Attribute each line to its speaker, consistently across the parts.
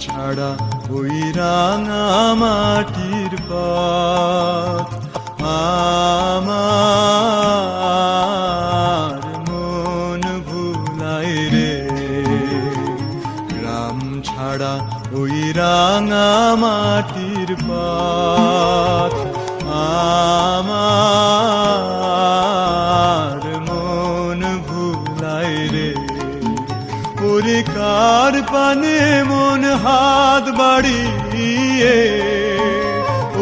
Speaker 1: ছাড়া ওই রাঙা মাটির পথ আমার মন ভুলাই রে। গ্রাম ছাড়া ওই রাঙা মাটির পথ আমার মন ভুলাই রে। ওরে কার পানে মন হাত বাড়িয়ে,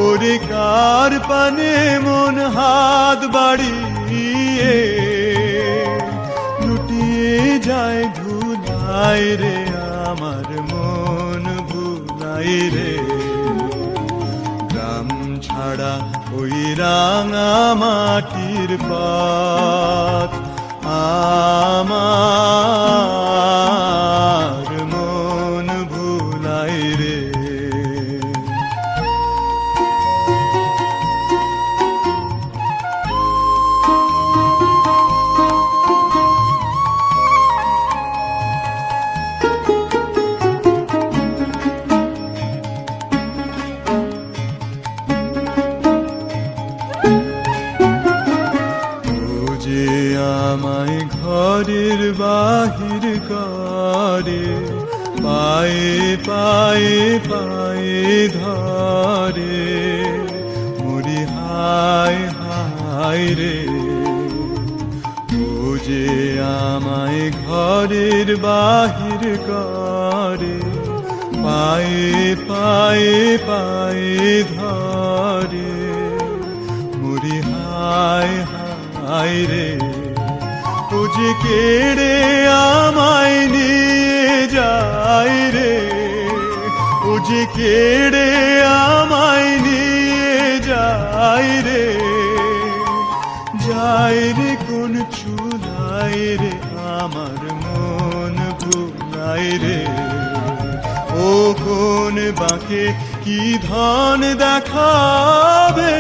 Speaker 1: ওরে কার পানে মন হাত বাড়িয়ে লুটিয়ে যায় ভুলাই রে। আমার মন ভুলাই রে। গ্রাম ছাড়া ওই রাঙা মাটির পথ আমার মন ভুলাই রে। আমায় ঘরের বাহির করে, পায়ে পায়ে পায়ে ধরে, মরি হায় হায় রে। ও যে আমায় ঘরের বাহির করে, পায়ে পায়ে পায়ে ধরে, মরি হায় হায় রে। ও যে কেড়ে আমায় নিয়ে যায় রে, ও যে কেড়ে আমায় নিয়ে যায় রে। যায় রে কোন চুলাই রে, আমার মন ভুলাই রে। ও কোন বাঁকে কি ধন দেখাবে,